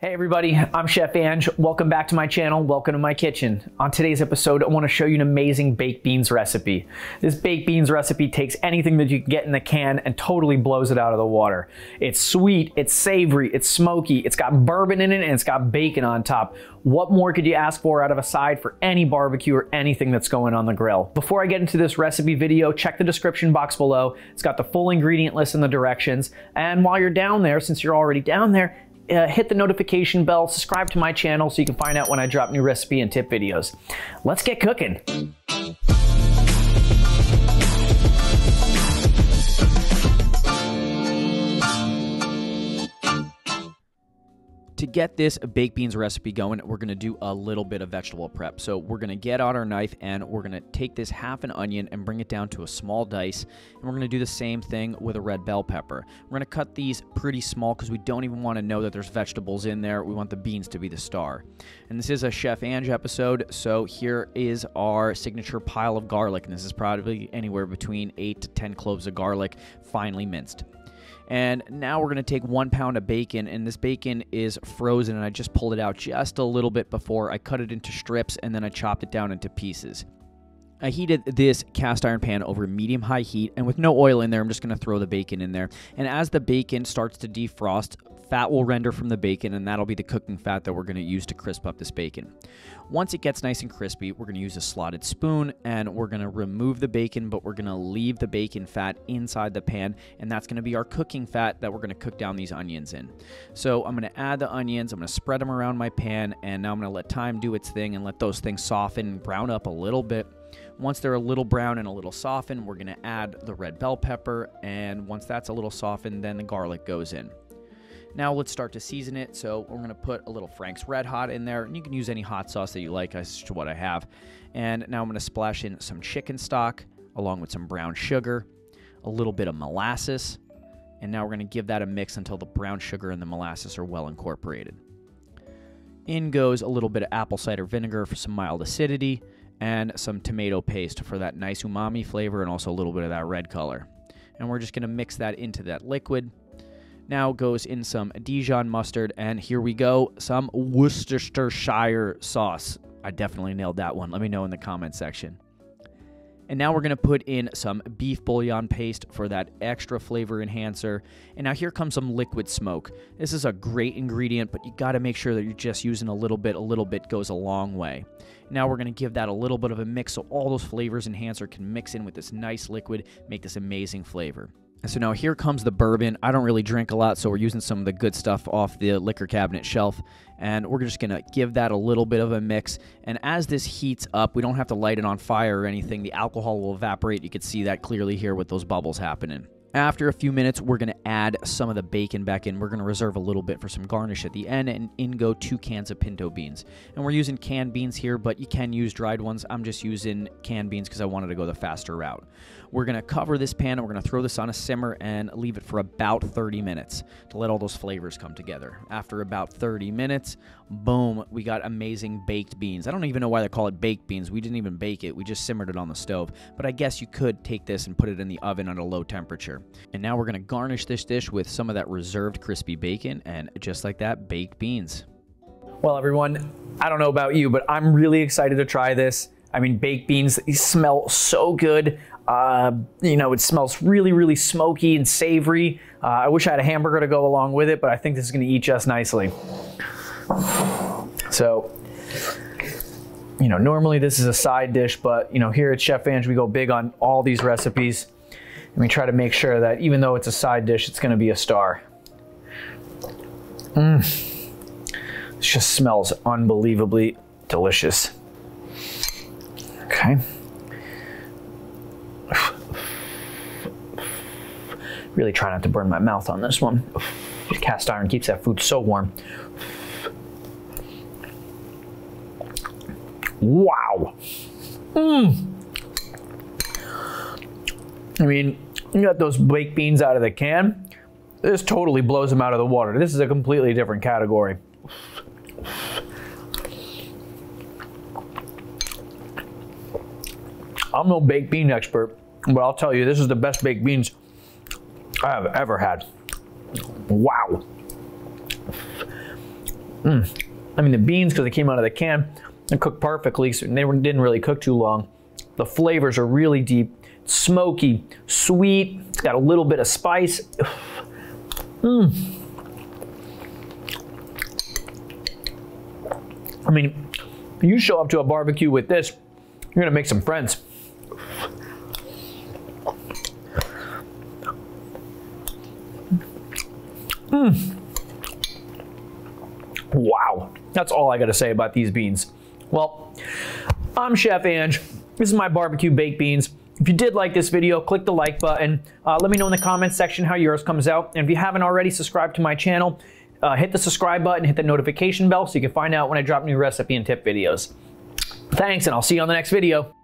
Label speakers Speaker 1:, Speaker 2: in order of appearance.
Speaker 1: Hey everybody, I'm Chef Ange. Welcome back to my channel. Welcome to my kitchen. On today's episode, I want to show you an amazing baked beans recipe. This baked beans recipe takes anything that you can get in the can and totally blows it out of the water. It's sweet, it's savory, it's smoky, it's got bourbon in it, and it's got bacon on top. What more could you ask for out of a side for any barbecue or anything that's going on the grill? Before I get into this recipe video, check the description box below. It's got the full ingredient list and the directions. And while you're down there, since you're already down there, hit the notification bell, subscribe to my channel so you can find out when I drop new recipe and tip videos. Let's get cooking. To get this baked beans recipe going, we're going to do a little bit of vegetable prep. So we're going to get out our knife and we're going to take this half an onion and bring it down to a small dice. And we're going to do the same thing with a red bell pepper. We're going to cut these pretty small because we don't even want to know that there's vegetables in there. We want the beans to be the star. And this is a Chef Ange episode, so here is our signature pile of garlic. And this is probably anywhere between 8 to 10 cloves of garlic, finely minced. And now we're going to take 1 pound of bacon, and this bacon is frozen, and I just pulled it out just a little bit before. I cut it into strips, and then I chopped it down into pieces. I heated this cast iron pan over medium-high heat, and with no oil in there, I'm just going to throw the bacon in there. And as the bacon starts to defrost, fat will render from the bacon, and that'll be the cooking fat that we're going to use to crisp up this bacon. Once it gets nice and crispy, we're going to use a slotted spoon, and we're going to remove the bacon, but we're going to leave the bacon fat inside the pan, and that's going to be our cooking fat that we're going to cook down these onions in. So I'm going to add the onions, I'm going to spread them around my pan, and now I'm going to let time do its thing and let those things soften and brown up a little bit. Once they're a little brown and a little softened, we're going to add the red bell pepper, and once that's a little softened, then the garlic goes in. Now let's start to season it. So we're going to put a little Frank's Red Hot in there, and you can use any hot sauce that you like. That's what I have. And now I'm going to splash in some chicken stock along with some brown sugar, a little bit of molasses, and now we're going to give that a mix until the brown sugar and the molasses are well incorporated. In goes a little bit of apple cider vinegar for some mild acidity, and some tomato paste for that nice umami flavor and also a little bit of that red color. And we're just going to mix that into that liquid. Now goes in some Dijon mustard, and here we go, some Worcestershire sauce. I definitely nailed that one. Let me know in the comment section. And now we're going to put in some beef bouillon paste for that extra flavor enhancer. And now here comes some liquid smoke. This is a great ingredient, but you got to make sure that you're just using a little bit. A little bit goes a long way. Now we're going to give that a little bit of a mix so all those flavors enhancer can mix in with this nice liquid, make this amazing flavor. And so now here comes the bourbon. I don't really drink a lot, so we're using some of the good stuff off the liquor cabinet shelf. And we're just going to give that a little bit of a mix. And as this heats up, we don't have to light it on fire or anything. The alcohol will evaporate. You can see that clearly here with those bubbles happening. After a few minutes, we're going to add some of the bacon back in. We're going to reserve a little bit for some garnish at the end, and in go 2 cans of pinto beans. And we're using canned beans here, but you can use dried ones. I'm just using canned beans because I wanted to go the faster route. We're going to cover this pan, and we're going to throw this on a simmer and leave it for about 30 minutes to let all those flavors come together. After about 30 minutes, boom, we got amazing baked beans. I don't even know why they call it baked beans. We didn't even bake it. We just simmered it on the stove. But I guess you could take this and put it in the oven at a low temperature. And now we're going to garnish this dish with some of that reserved crispy bacon, and just like that, baked beans. Well, everyone, I don't know about you, but I'm really excited to try this. I mean, baked beans, these smell so good. You know, it smells really, really smoky and savory. I wish I had a hamburger to go along with it, but I think this is going to eat just nicely. So, you know, normally this is a side dish, but, you know, here at Chef Ange, we go big on all these recipes. And we try to make sure that even though it's a side dish, it's going to be a star. It just smells unbelievably delicious. Okay. Really try not to burn my mouth on this one. Cast iron keeps that food so warm. Wow. I mean, you got those baked beans out of the can. This totally blows them out of the water. This is a completely different category. I'm no baked bean expert, but I'll tell you, this is the best baked beans I have ever had. Wow.
Speaker 2: I mean, the beans, because they came out of the can and cooked perfectly, so they didn't really cook too long. The flavors are really deep, smoky, sweet. It's got a little bit of spice. I mean, you show up to a barbecue with this, you're gonna make some friends. Wow, that's all I gotta say about these beans. Well, I'm Chef Ange. This is my barbecue baked beans. If you did like this video, click the like button. Let me know in the comments section how yours comes out. And if you haven't already subscribed to my channel, hit the subscribe button, hit the notification bell so you can find out when I drop new recipe and tip videos. Thanks, and I'll see you on the next video.